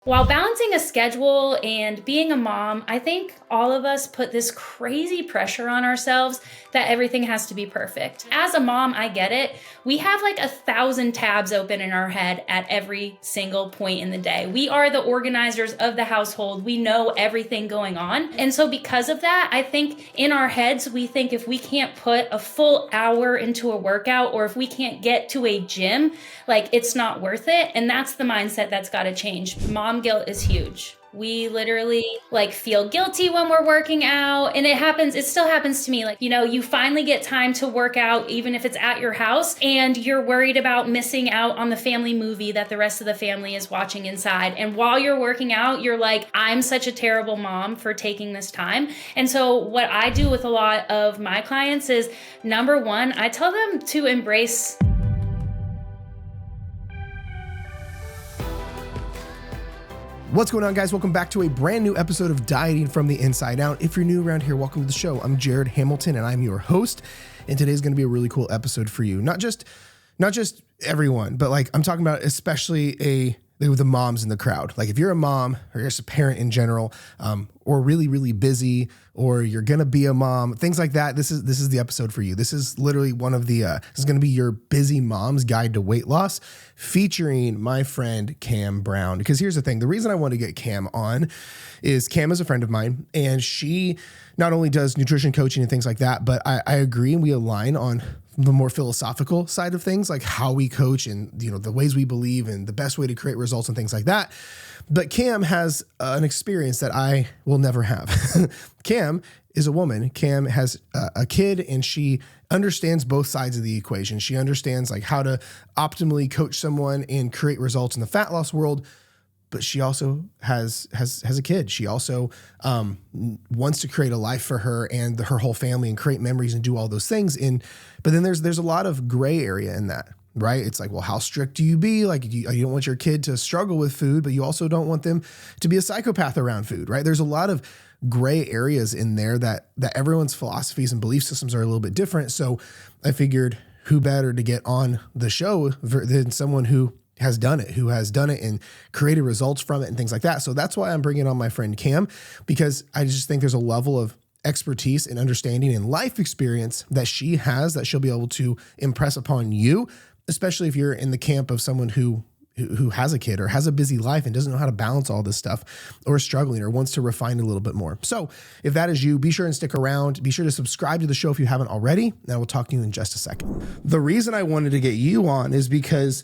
While balancing a schedule and being a mom, I think all of us put this crazy pressure on ourselves that everything has to be perfect. As a mom, I get it. We have like 1,000 tabs open in our head at every single point in the day. We are the organizers of the household. We know everything going on. And so because of that, I think in our heads, we think if we can't put a full hour into a workout or if we can't get to a gym, like it's not worth it. And that's the mindset that's got to change. Mom guilt is huge. We literally like feel guilty when we're working out, and it still happens to me. Like, you finally get time to work out, even if it's at your house, and you're worried about missing out on the family movie that the rest of the family is watching inside. And while you're working out, you're like, I'm such a terrible mom for taking this time. And so what I do with a lot of my clients is, number one, I tell them to embrace. What's going on, guys? Welcome back to a brand new episode of Dieting from the Inside Out. If you're new around here, welcome to the show. I'm Jared Hamilton, and I'm your host. And today's going to be a really cool episode for you. Not just everyone, but like I'm talking about especially the moms in the crowd. Like if you're a mom or you're just a parent in general, or really, really busy, or you're going to be a mom, things like that. This is the episode for you. This is literally one of the, this is going to be your busy mom's guide to weight loss, featuring my friend Cam Brown. Because here's the thing. The reason I want to get Cam on is Cam is a friend of mine, and she not only does nutrition coaching and things like that, but I agree and we align on the more philosophical side of things, like how we coach and, the ways we believe and the best way to create results and things like that. But Cam has an experience that I will never have. Cam is a woman. Cam has a kid, and she understands both sides of the equation. She understands like how to optimally coach someone and create results in the fat loss world. But she also has a kid. She also wants to create a life for her and her whole family and create memories and do all those things. But then there's a lot of gray area in that, right? It's like, well, how strict do you be? Like you don't want your kid to struggle with food, but you also don't want them to be a psychopath around food, right? There's a lot of gray areas in there that everyone's philosophies and belief systems are a little bit different. So I figured who better to get on the show than someone who has done it and created results from it and things like that. So that's why I'm bringing on my friend Cam, because I just think there's a level of expertise and understanding and life experience that she has that she'll be able to impress upon you, especially if you're in the camp of someone who has a kid or has a busy life and doesn't know how to balance all this stuff, or is struggling or wants to refine it a little bit more. So if that is you, be sure and stick around. Be sure to subscribe to the show if you haven't already, and I will talk to you in just a second. The reason I wanted to get you on is because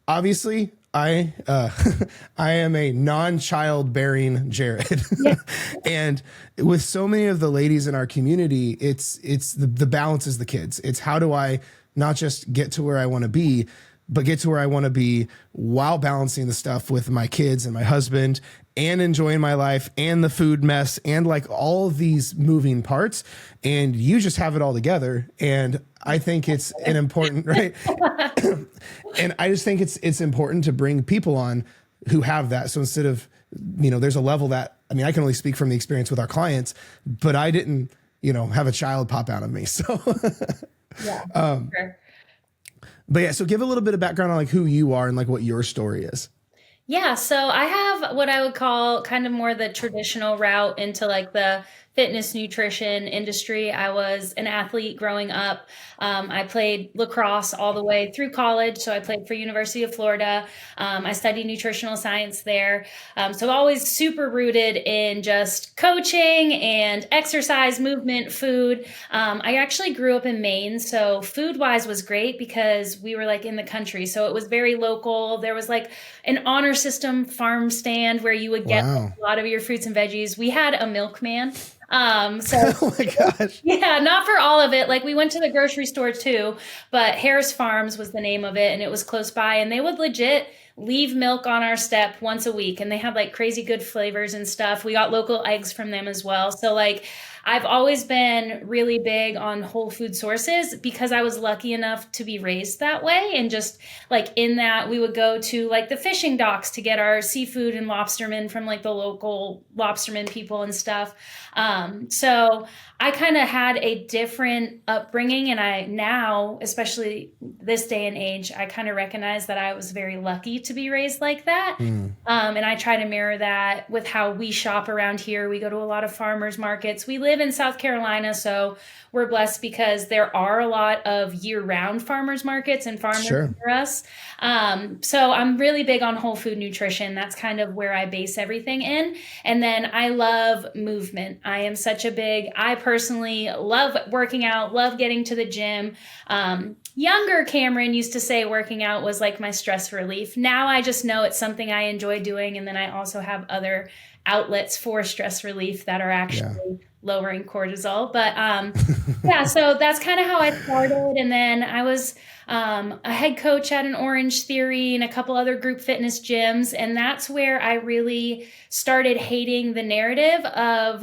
obviously I am a non-child-bearing Jared. Yeah. And with so many of the ladies in our community, it's the balance is the kids. It's how do I not just get to where I want to be, but get to where I want to be while balancing the stuff with my kids and my husband and enjoying my life and the food mess and like all of these moving parts. And you just have it all together. And I think it's an important, right? And I just think it's important to bring people on who have that. So instead of, there's a level that, I can only speak from the experience with our clients, but I didn't, have a child pop out of me. So Yeah. Sure. But yeah, so give a little bit of background on like who you are and like what your story is. Yeah, so I have what I would call kind of more the traditional route into like the fitness nutrition industry. I was an athlete growing up. I played lacrosse all the way through college. So I played for University of Florida. I studied nutritional science there. So always super rooted in just coaching and exercise, movement, food. I actually grew up in Maine. So food wise was great because we were like in the country. So it was very local. There was like an honor system farm stand where you would get a lot of your fruits and veggies. We had a milkman. Oh my gosh. Yeah, not for all of it. Like we went to the grocery store too, but Harris Farms was the name of it, and it was close by, and they would legit leave milk on our step once a week, and they had like crazy good flavors and stuff. We got local eggs from them as well. So like I've always been really big on whole food sources because I was lucky enough to be raised that way. And just like in that, we would go to like the fishing docks to get our seafood and lobstermen from like the local lobstermen people and stuff. So I kind of had a different upbringing, and I now, especially this day and age, I kind of recognize that I was very lucky to be raised like that. And I try to mirror that with how we shop around here. We go to a lot of farmers markets. We live in South Carolina, so we're blessed because there are a lot of year-round farmers markets and farmers near us. So I'm really big on whole food nutrition. That's kind of where I base everything in. And then I love movement. I personally love working out, love getting to the gym. Younger Cameron used to say working out was like my stress relief. Now I just know it's something I enjoy doing. And then I also have other outlets for stress relief that are actually lowering cortisol. But so that's kind of how I started. And then I was a head coach at an Orange Theory and a couple other group fitness gyms. And that's where I really started hating the narrative of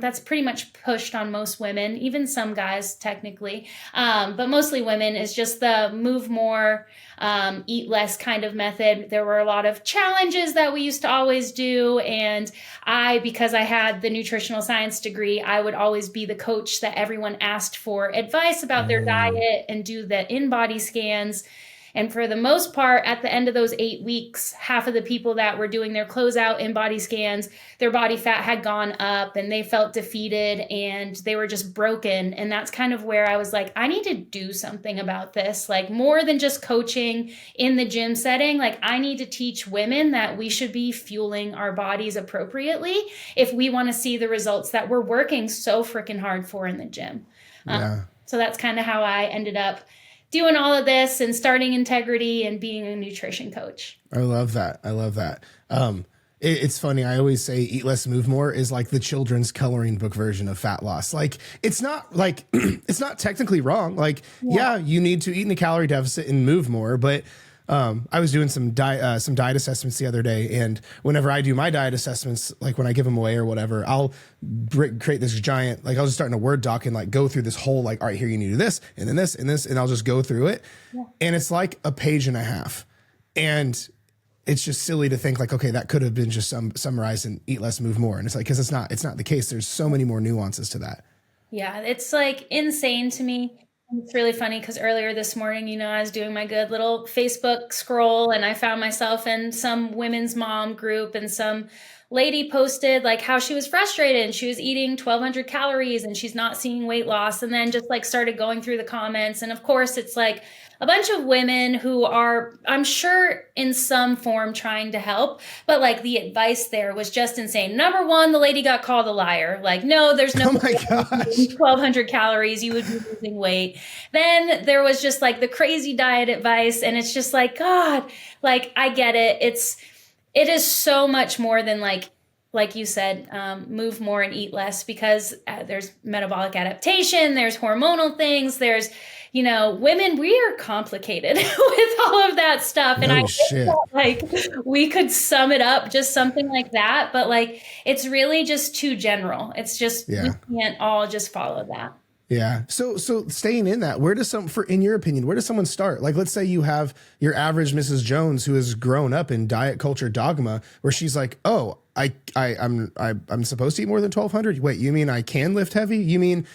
that's pretty much pushed on most women, even some guys technically, but mostly women, is just the move more, eat less kind of method. There were a lot of challenges that we used to always do. And because I had the nutritional science degree, I would always be the coach that everyone asked for advice about their diet and do the in-body scans. And for the most part, at the end of those 8 weeks, half of the people that were doing their closeout in-body scans, their body fat had gone up and they felt defeated and they were just broken. And that's kind of where I was like, I need to do something about this. Like, more than just coaching in the gym setting, like I need to teach women that we should be fueling our bodies appropriately if we want to see the results that we're working so freaking hard for in the gym. So that's kind of how I ended up doing all of this and starting Integrity and being a nutrition coach. I love that. It's funny. I always say Eat Less, Move More is like the children's coloring book version of fat loss. Like, it's not like, it's not technically wrong. Like, you need to eat in a calorie deficit and move more, but I was doing some diet assessments the other day, and whenever I do my diet assessments, like when I give them away or whatever, I'll create this giant, like I'll just start in a Word doc and like go through this whole, like, all right, here you need to do this and then this and this, and I'll just go through it. And it's like a page and a half. And it's just silly to think like, okay, that could have been just summarized in Eat Less, Move More. And it's like, because it's not the case. There's so many more nuances to that. Yeah, it's like insane to me. It's really funny because earlier this morning, I was doing my good little Facebook scroll and I found myself in some women's mom group, and some lady posted like how she was frustrated and she was eating 1,200 calories and she's not seeing weight loss, and then just like started going through the comments. And of course, it's like a bunch of women who are, I'm sure, in some form trying to help, but like the advice there was just insane. Number one, the lady got called a liar. Like, no, there's no 1,200 calories, you would be losing weight. Then there was just like the crazy diet advice, and it's just like, God, like I get it. It is so much more than like you said, move more and eat less, because there's metabolic adaptation, there's hormonal things, there's, women, we are complicated with all of that stuff. And I think that, like, we could sum it up just something like that, but like, it's really just too general. It's just, we can't all just follow that. Yeah. So staying in that, in your opinion, where does someone start? Like, let's say you have your average Mrs. Jones who has grown up in diet culture dogma, where she's like, oh, I'm supposed to eat more than 1,200. Wait, you mean I can lift heavy? You mean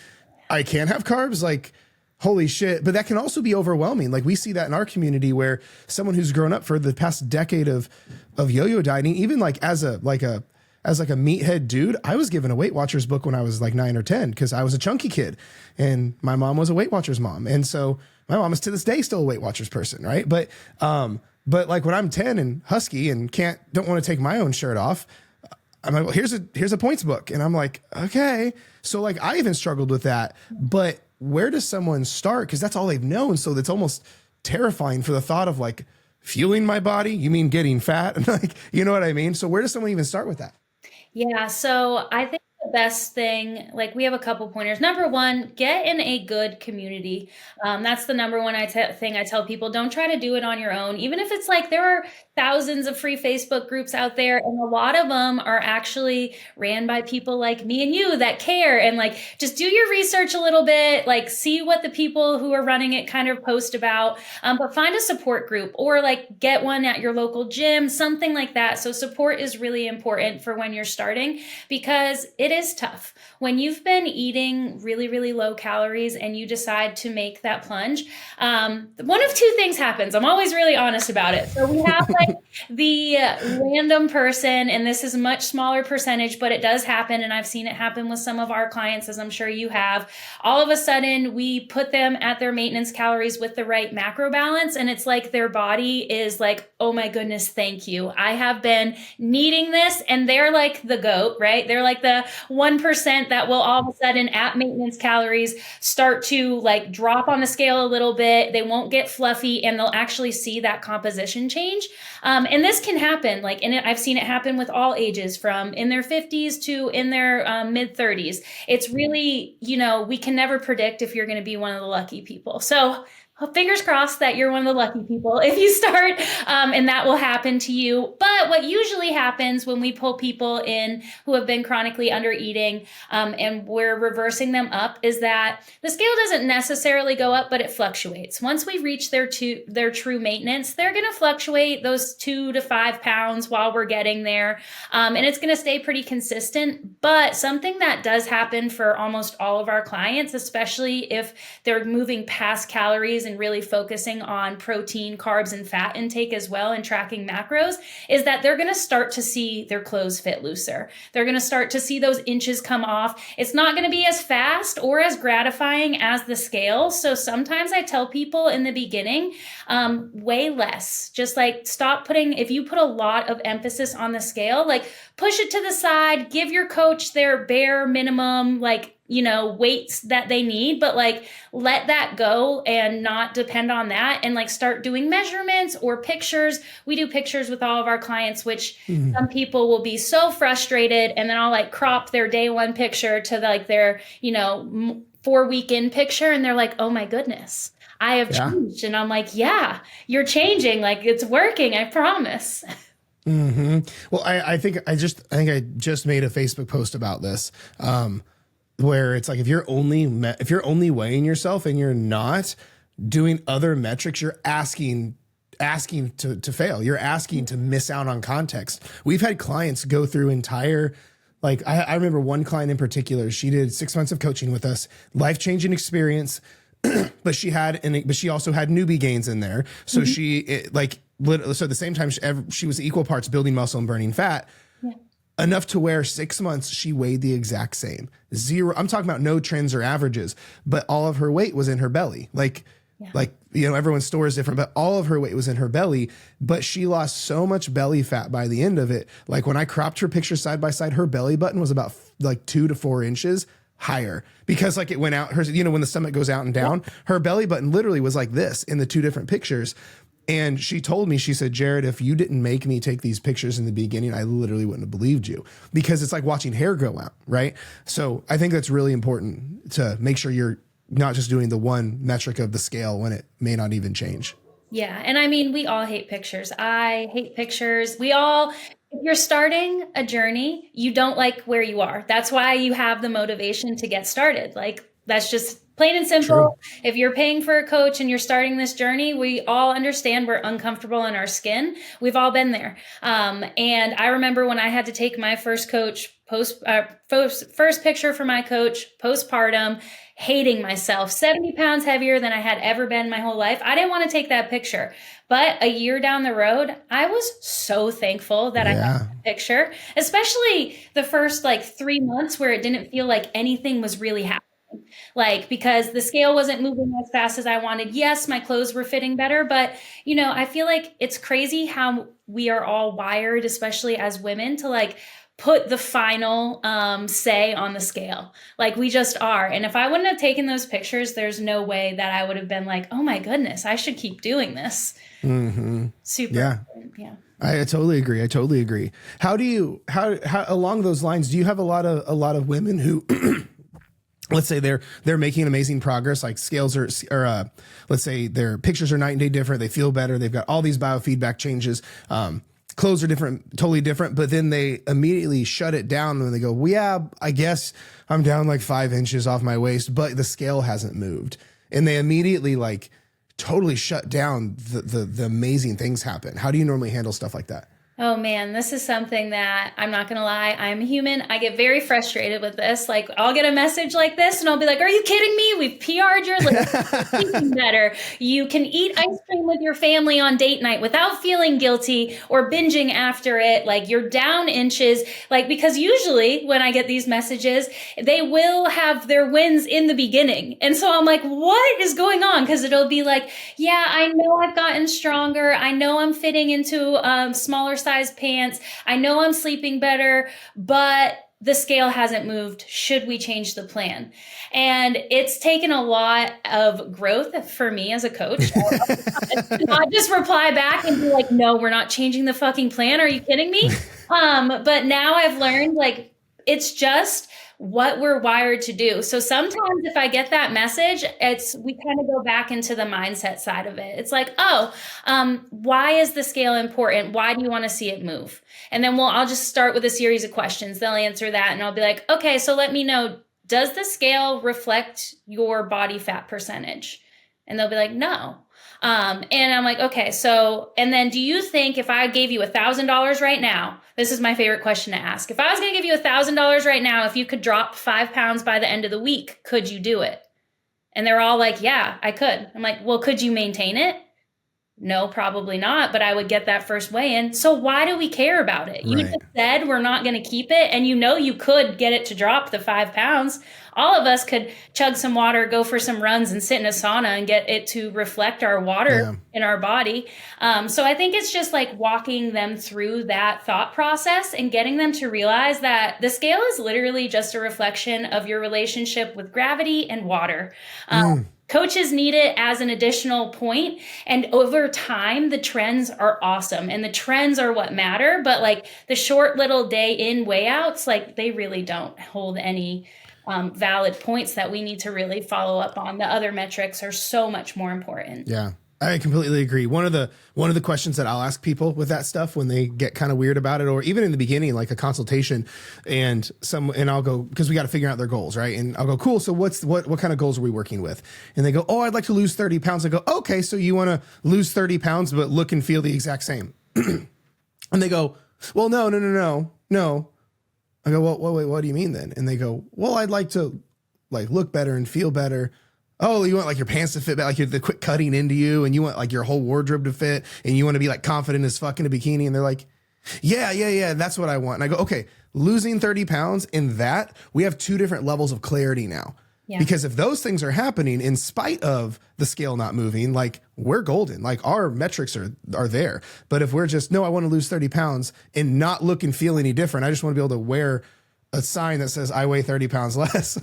I can have carbs? Like, holy shit. But that can also be overwhelming. Like, we see that in our community, where someone who's grown up for the past decade of yo-yo dieting, even like as a meathead dude, I was given a Weight Watchers book when I was like 9 or 10 because I was a chunky kid, and my mom was a Weight Watchers mom. And so my mom is to this day still a Weight Watchers person, right? But like when I'm 10 and husky and don't want to take my own shirt off, I'm like, well, here's a points book. And I'm like, okay. So like I even struggled with that, but where does someone start? Because that's all they've known. So that's almost terrifying for the thought of like fueling my body. You mean getting fat? And like, you know what I mean? So where does someone even start with that? Yeah, so I think the best thing, like we have a couple pointers. Number one, get in a good community. That's the number one thing I tell people. Don't try to do it on your own. Even if it's like there are thousands of free Facebook groups out there, and a lot of them are actually ran by people like me and you that care, and like just do your research a little bit, like see what the people who are running it kind of post about, but find a support group or like get one at your local gym, something like that. So support is really important for when you're starting, because it is tough. When you've been eating really, really low calories and you decide to make that plunge, one of two things happens. I'm always really honest about it. So we have like the random person, and this is a much smaller percentage, but it does happen. And I've seen it happen with some of our clients, as I'm sure you have. All of a sudden, we put them at their maintenance calories with the right macro balance. And it's like their body is like, oh my goodness, thank you. I have been needing this. And they're like the GOAT, right? They're like the 1% that will all of a sudden at maintenance calories start to like drop on the scale a little bit. They won't get fluffy, and they'll actually see that composition change. And this can happen, like, and I've seen it happen with all ages, from in their 50s to in their mid 30s. It's really, we can never predict if you're going to be one of the lucky people. So fingers crossed that you're one of the lucky people if you start, and that will happen to you. But what usually happens when we pull people in who have been chronically under eating, and we're reversing them up, is that the scale doesn't necessarily go up, but it fluctuates. Once we reach their true maintenance, they're going to fluctuate those 2 to 5 pounds while we're getting there. And it's going to stay pretty consistent. But something that does happen for almost all of our clients, especially if they're moving past calories and really focusing on protein, carbs, and fat intake as well, and tracking macros, is that they're going to start to see their clothes fit looser. They're going to start to see those inches come off. It's not going to be as fast or as gratifying as the scale. So sometimes I tell people in the beginning, weigh less. Just like stop putting, if you put a lot of emphasis on the scale, like push it to the side, give your coach their bare minimum, weights that they need, but like let that go and not depend on that, and like start doing measurements or pictures. We do pictures with all of our clients, which some people will be so frustrated, and then I'll like crop their day one picture to like their 4-week in picture, and they're like, oh my goodness, I have changed. And I'm like, yeah, you're changing, like it's working, I promise. Well, I think I just made a Facebook post about this, where it's like, if you're only weighing yourself and you're not doing other metrics, you're asking to fail. You're asking to miss out on context. We've had clients go through entire, like I remember one client in particular, she did 6 months of coaching with us, life-changing experience, but she also had newbie gains in there. So so at the same time, she was equal parts building muscle and burning fat. Enough to where 6 months she weighed the exact same. Zero. I'm talking about no trends or averages, but all of her weight was in her belly. Everyone's store is different, but all of her weight was in her belly. But she lost so much belly fat by the end of it. Like when I cropped her picture side by side, her belly button was about like 2 to 4 inches higher, because like it went out, when the stomach goes out and down, her belly button literally was like this in the 2 different pictures. And she told me, she said, Jared, if you didn't make me take these pictures in the beginning, I literally wouldn't have believed you, because it's like watching hair grow out, right? So I think that's really important to make sure you're not just doing the one metric of the scale when it may not even change. Yeah. And I mean, we all hate pictures. I hate pictures. If you're starting a journey, you don't like where you are. That's why you have the motivation to get started. Like, that's just plain and simple. True. If you're paying for a coach and you're starting this journey, we all understand we're uncomfortable in our skin. We've all been there. And I remember when I had to take my first first picture for my coach postpartum, hating myself, 70 pounds heavier than I had ever been my whole life. I didn't want to take that picture. But a year down the road, I was so thankful that I got that picture, especially the first 3 months where it didn't feel like anything was really happening. Because the scale wasn't moving as fast as I wanted. Yes, my clothes were fitting better, but I feel like it's crazy how we are all wired, especially as women, to put the final say on the scale. We just are. And if I wouldn't have taken those pictures, there's no way that I would have been like, oh my goodness, I should keep doing this. Super. Yeah. I totally agree. How along those lines, do you have a lot of women who let's say they're making amazing progress, like scales or let's say their pictures are night and day different. They feel better. They've got all these biofeedback changes. Clothes are different, totally different, but then they immediately shut it down when they go, well, yeah, I guess I'm down 5 inches off my waist, but the scale hasn't moved. And they immediately totally shut down the amazing things happen. How do you normally handle stuff like that? Oh man, this is something that I'm not gonna lie, I'm human. I get very frustrated with this. Like, I'll get a message like this and I'll be like, are you kidding me? We've PR'd your list. You're sleeping better. You can eat ice cream with your family on date night without feeling guilty or binging after it. Like, you're down inches. Like, because usually when I get these messages, they will have their wins in the beginning. And so I'm like, what is going on? Because it'll be like, yeah, I know I've gotten stronger. I know I'm fitting into smaller size pants. I know I'm sleeping better, but the scale hasn't moved. Should we change the plan? And it's taken a lot of growth for me as a coach. Not just reply back and be like, no, we're not changing the fucking plan. Are you kidding me? But now I've learned like it's just what we're wired to do. So sometimes if I get that message, we kind of go back into the mindset side of it. It's like, oh, why is the scale important? Why do you want to see it move? And then I'll just start with a series of questions. They'll answer that and I'll be like, okay, so let me know, does the scale reflect your body fat percentage? And they'll be like, no. And I'm like, okay, so, and then do you think if I gave you $1,000 right now, this is my favorite question to ask. If I was going to give you $1,000 right now, if you could drop 5 pounds by the end of the week, could you do it? And they're all like, yeah, I could. I'm like, well, could you maintain it? No, probably not, but I would get that first weigh-in. So why do we care about it? You just said we're not going to keep it, and you could get it to drop the 5 pounds. All of us could chug some water, go for some runs, and sit in a sauna and get it to reflect our water in our body. So I think it's just like walking them through that thought process and getting them to realize that the scale is literally just a reflection of your relationship with gravity and water. Coaches need it as an additional point. And over time, the trends are awesome. And the trends are what matter. But like the short little day in, way outs, like they really don't hold any valid points that we need to really follow up on. The other metrics are so much more important. Yeah. I completely agree. One of the questions that I'll ask people with that stuff when they get kind of weird about it, or even in the beginning, like a consultation, and I'll go, because we got to figure out their goals, right? And I'll go, cool. So what kind of goals are we working with? And they go, oh, I'd like to lose 30 pounds. I go, okay, so you want to lose 30 pounds, but look and feel the exact same. And they go, well, no. I go, well, wait, what do you mean then? And they go, well, I'd like to like look better and feel better. Oh, you want like your pants to fit, like the quick cutting into you, and you want like your whole wardrobe to fit, and you want to be like confident as fuck in a bikini. And they're like, yeah, that's what I want. And I go, okay, losing 30 pounds in that, we have 2 different levels of clarity now. Yeah. Because if those things are happening in spite of the scale not moving, like we're golden, like our metrics are there. But if we're just, no, I want to lose 30 pounds and not look and feel any different, I just want to be able to wear a sign that says I weigh 30 pounds less,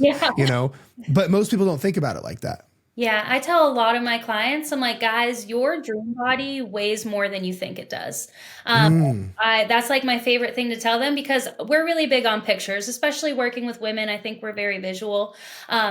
but most people don't think about it like that. Yeah, I tell a lot of my clients, I'm like, guys, your dream body weighs more than you think it does. That's like my favorite thing to tell them, because we're really big on pictures, especially working with women. I think we're very visual.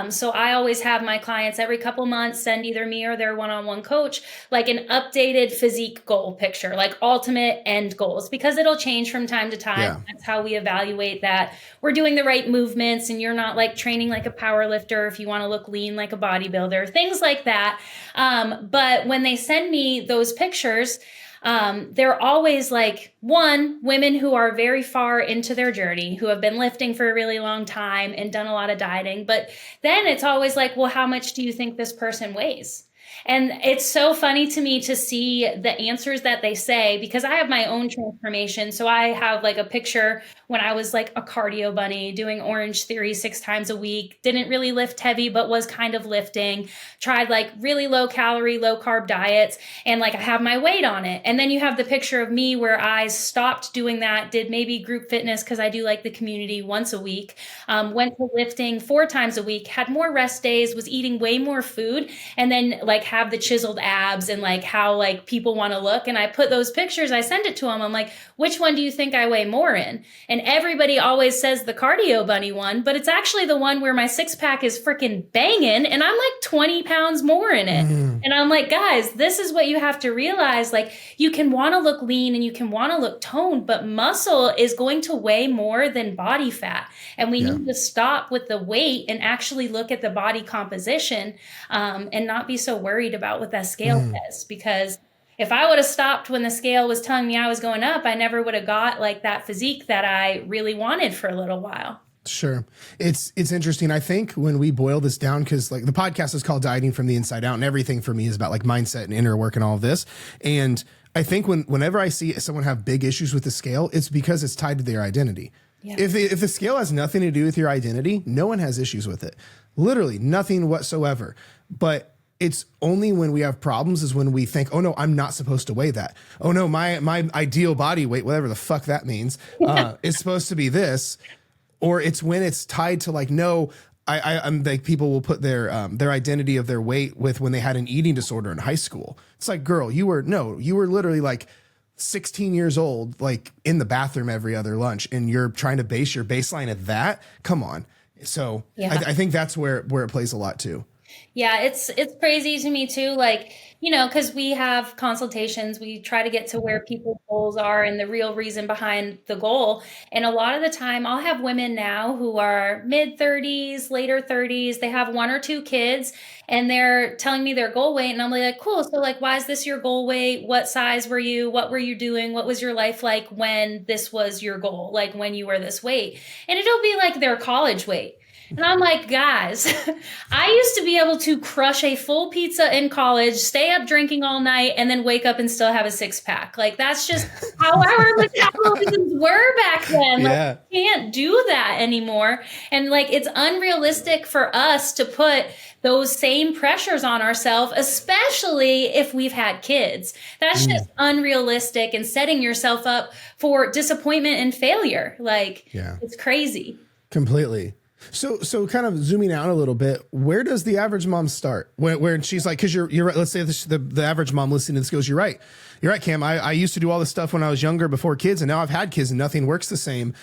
So I always have my clients every couple months send either me or their one-on-one coach like an updated physique goal picture, like ultimate end goals, because it'll change from time to time. Yeah. That's how we evaluate that we're doing the right movements and you're not like training like a power lifter if you want to look lean like a bodybuilder, things like that. But when they send me those pictures, they're always like, women who are very far into their journey, who have been lifting for a really long time and done a lot of dieting. But then it's always like, well, how much do you think this person weighs? And it's so funny to me to see the answers that they say, because I have my own transformation. So I have like a picture when I was like a cardio bunny doing Orange Theory 6 times a week, didn't really lift heavy, but was kind of lifting, tried like really low calorie, low carb diets. And like I have my weight on it. And then you have the picture of me where I stopped doing that, did maybe group fitness because I do like the community once a week, went to lifting 4 times a week, had more rest days, was eating way more food, and then like have the chiseled abs and like how like people want to look. And I put those pictures, I send it to them. I'm like, which one do you think I weigh more in? And everybody always says the cardio bunny one, but it's actually the one where my 6-pack is freaking banging and I'm like 20 pounds more in it. And I'm like, guys, this is what you have to realize. Like you can want to look lean and you can want to look toned, but muscle is going to weigh more than body fat. And we need to stop with the weight and actually look at the body composition and not be so worried about what that scale says, because if I would have stopped when the scale was telling me I was going up, I never would have got like that physique that I really wanted for a little while. Sure. It's interesting. I think when we boil this down, because like the podcast is called Dieting from the Inside Out, and everything for me is about like mindset and inner work and all of this. And I think whenever I see someone have big issues with the scale, it's because it's tied to their identity. Yeah. If the scale has nothing to do with your identity, no one has issues with it. Literally nothing whatsoever. But it's only when we have problems is when we think, oh no, I'm not supposed to weigh that. Oh no, my ideal body weight, whatever the fuck that means, is supposed to be this. Or it's when it's tied to like, no, I'm like, people will put their identity of their weight with when they had an eating disorder in high school. It's like, girl, you were literally like 16 years old, like in the bathroom every other lunch, and you're trying to base your baseline at that. Come on. So yeah. I think that's where it plays a lot too. Yeah, it's crazy to me too. Like, you know, because we have consultations, we try to get to where people's goals are and the real reason behind the goal. And a lot of the time, I'll have women now who are mid 30s, later 30s. They have 1 or 2 kids, and they're telling me their goal weight. And I'm like, cool. So like, why is this your goal weight? What size were you? What were you doing? What was your life like when this was your goal? Like when you were this weight? And it'll be like their college weight. And I'm like, guys, I used to be able to crush a full pizza in college, stay up drinking all night, and then wake up and still have a 6-pack. Like, that's just how our metabolisms were back then. Yeah. Like, we can't do that anymore. And like, it's unrealistic for us to put those same pressures on ourselves, especially if we've had kids. That's just unrealistic and setting yourself up for disappointment and failure. Like, It's crazy. Completely. So kind of zooming out a little bit, where does the average mom start? Where she's like, because you're right. Let's say the average mom listening to this goes, you're right, Cam. I used to do all this stuff when I was younger before kids, and now I've had kids and nothing works the same.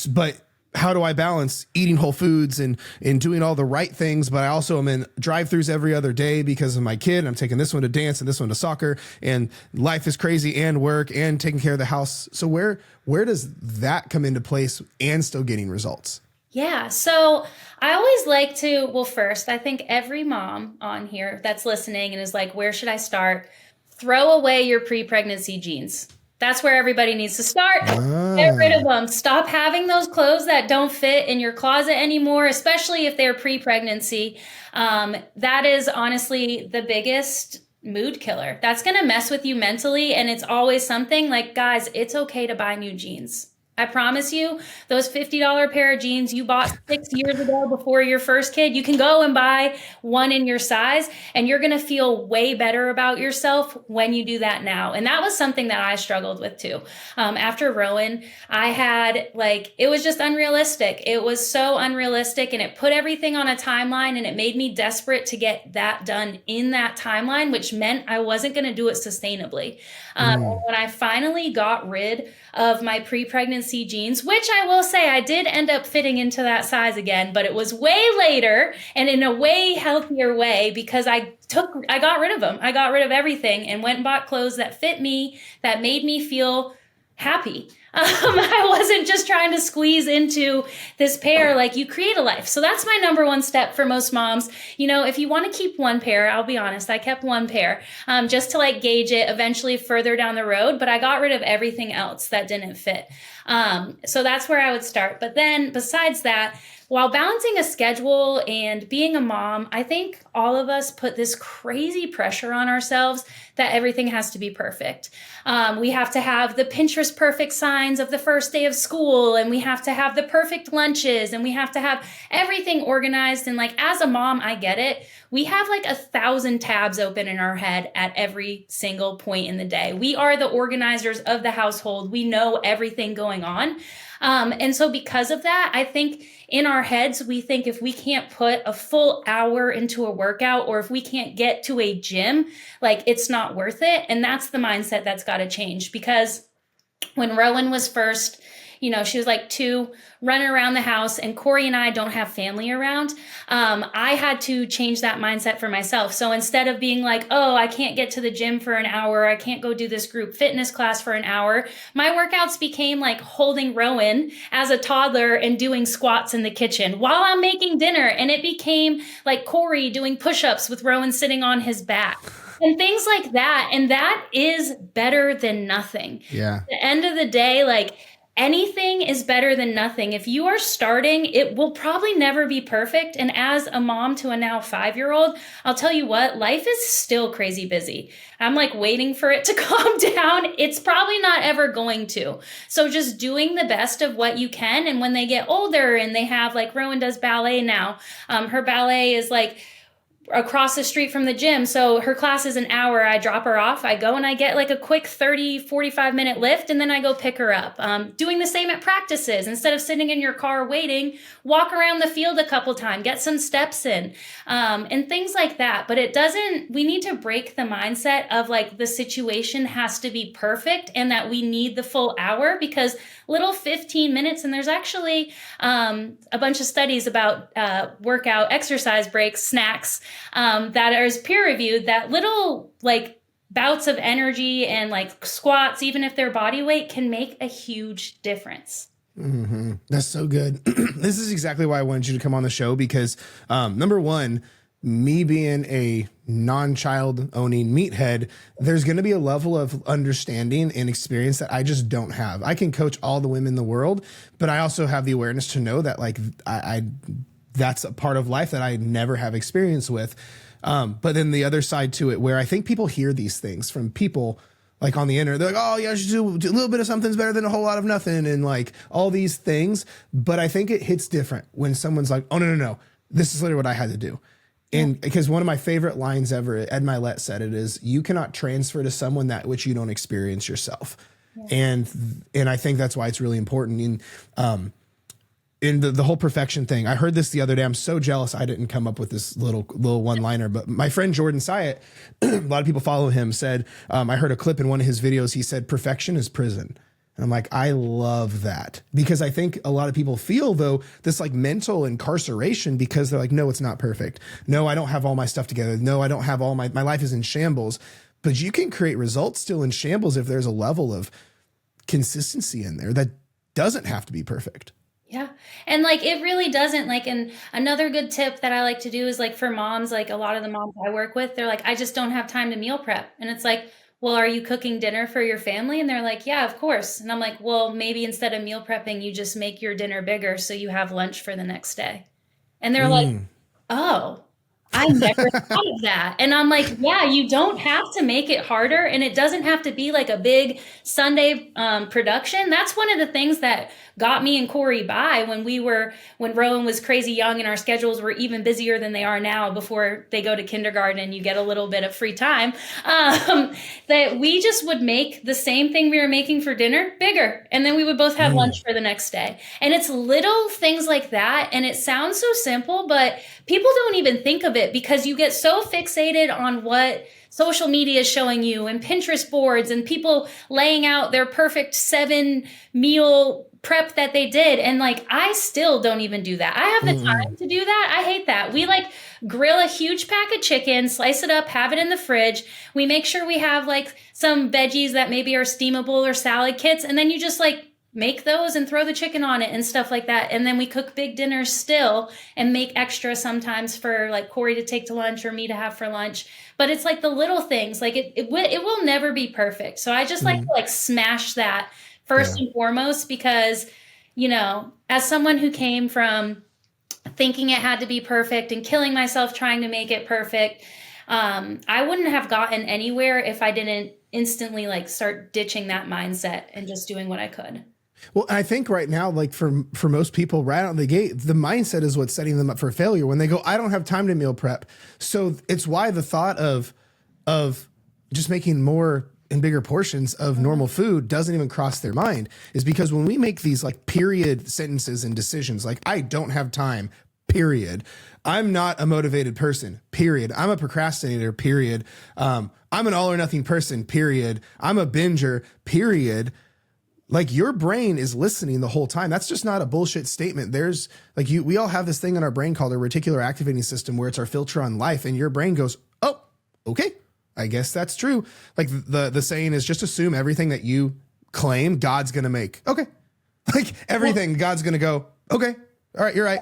But how do I balance eating whole foods and doing all the right things? But I also am in drive-throughs every other day because of my kid. And I'm taking this one to dance and this one to soccer, and life is crazy, and work and taking care of the house. So where does that come into place and still getting results? Yeah. So I always like to, well, first, I think every mom on here that's listening and is like, where should I start? Throw away your pre-pregnancy jeans. That's where everybody needs to start. Get rid of them. Stop having those clothes that don't fit in your closet anymore, especially if they're pre-pregnancy. That is honestly the biggest mood killer. That's going to mess with you mentally. And it's always something like, guys, it's okay to buy new jeans. I promise you, those $50 pair of jeans you bought 6 years ago before your first kid, you can go and buy one in your size, and you're going to feel way better about yourself when you do that now. And that was something that I struggled with too. After Rowan, I had it was just unrealistic. It was so unrealistic, and it put everything on a timeline, and it made me desperate to get that done in that timeline, which meant I wasn't going to do it sustainably. When I finally got rid of my pre-pregnancy jeans, which I will say I did end up fitting into that size again, but it was way later and in a way healthier way because I got rid of them. I got rid of everything and went and bought clothes that fit me, that made me feel happy. I wasn't just trying to squeeze into this pair. Like, you create a life. So that's my number one step for most moms. You know, if you want to keep one pair, I'll be honest, I kept one pair just to gauge it eventually further down the road, but I got rid of everything else that didn't fit. So that's where I would start. But then besides that, while balancing a schedule and being a mom, I think all of us put this crazy pressure on ourselves that everything has to be perfect. We have to have the Pinterest perfect signs of the first day of school, and we have to have the perfect lunches, and we have to have everything organized. And as a mom, I get it. We have 1,000 tabs open in our head at every single point in the day. We are the organizers of the household. We know everything going on. And so because of that, I think in our heads, we think if we can't put a full hour into a workout, or if we can't get to a gym, it's not worth it. And that's the mindset that's got to change, because when Rowan was first, she was 2, running around the house, and Corey and I don't have family around. I had to change that mindset for myself. So instead of being oh, I can't get to the gym for an hour, I can't go do this group fitness class for an hour, my workouts became holding Rowan as a toddler and doing squats in the kitchen while I'm making dinner. And it became Corey doing push-ups with Rowan sitting on his back. and things like that. And that is better than nothing. Yeah. At the end of the day, like anything is better than nothing. If you are starting, it will probably never be perfect. And as a mom to a now 5-year-old, I'll tell you what, life is still crazy busy. I'm like waiting for it to calm down. It's probably not ever going to. So just doing the best of what you can. And when they get older and they have, like, Rowan does ballet now, her ballet is like across the street from the gym. So her class is an hour. I drop her off. I go and I get like a quick 30, 45-minute lift, and then I go pick her up. Doing the same at practices. Instead of sitting in your car waiting, walk around the field a couple times, get some steps in, and things like that. But we need to break the mindset of like the situation has to be perfect and that we need the full hour, because little 15 minutes, and there's actually a bunch of studies about workout exercise breaks, snacks, that is peer reviewed, that little like bouts of energy and like squats, even if they're body weight, can make a huge difference. Mm-hmm. That's so good. This is exactly why I wanted you to come on the show, because number one, me being a non-child owning meathead, there's going to be a level of understanding and experience that I just don't have. I can coach all the women in the world, but I also have the awareness to know that like I that's a part of life that I never have experience with. But then the other side to it, where I think people hear these things from people like on the internet, they're like, oh yeah, you should do a little bit of something's better than a whole lot of nothing. And like all these things. But I think it hits different when someone's like, oh no. This is literally what I had to do. And because one of my favorite lines ever, Ed Milet said it, is you cannot transfer to someone that which you don't experience yourself. Yeah. And I think that's why it's really important. In the whole perfection thing, I heard this the other day. I'm so jealous I didn't come up with this little one-liner, but my friend Jordan Syatt, a lot of people follow him, said, I heard a clip in one of his videos. He said, perfection is prison. And I'm like, I love that, because I think a lot of people feel though this like mental incarceration because they're like, no, it's not perfect. No, I don't have all my stuff together. No, I don't have my life is in shambles. But you can create results still in shambles if there's a level of consistency in there that doesn't have to be perfect. Yeah. And like, it really doesn't. Like, and another good tip that I like to do is like for moms, like a lot of the moms I work with, they're like, I just don't have time to meal prep. And it's like, well, are you cooking dinner for your family? And they're like, yeah, of course. And I'm like, well, maybe instead of meal prepping, you just make your dinner bigger so you have lunch for the next day. And they're like, oh, I never thought of that. And I'm like, yeah, you don't have to make it harder. And it doesn't have to be like a big Sunday production. That's one of the things that got me and Corey by when Rowan was crazy young and our schedules were even busier than they are now before they go to kindergarten and you get a little bit of free time, that we just would make the same thing we were making for dinner bigger. And then we would both have lunch for the next day. And it's little things like that. And it sounds so simple, but people don't even think of it because you get so fixated on what social media is showing you and Pinterest boards and people laying out their perfect 7-meal prep that they did. And like, I still don't even do that. I have the time to do that. I hate that. We like grill a huge pack of chicken, slice it up, have it in the fridge. We make sure we have like some veggies that maybe are steamable or salad kits. And then you just like make those and throw the chicken on it and stuff like that. And then we cook big dinners still and make extra sometimes for like Corey to take to lunch or me to have for lunch. But it's like the little things, like it will never be perfect. So I just like to like smash that first and foremost, because, you know, as someone who came from thinking it had to be perfect and killing myself trying to make it perfect, I wouldn't have gotten anywhere if I didn't instantly like start ditching that mindset and just doing what I could. Well, I think right now, like for most people right out of the gate, the mindset is what's setting them up for failure when they go, I don't have time to meal prep. So it's why the thought of just making more and bigger portions of normal food doesn't even cross their mind, is because when we make these like period sentences and decisions, like I don't have time, period. I'm not a motivated person, period. I'm a procrastinator, period. I'm an all or nothing person, period. I'm a binger, period. Like your brain is listening the whole time. That's just not a bullshit statement. There's like we all have this thing in our brain called a reticular activating system where it's our filter on life. And your brain goes, oh, okay, I guess that's true. Like the saying is just assume everything that you claim God's going to make. Okay. Like everything God's going to go, okay, all right, you're right.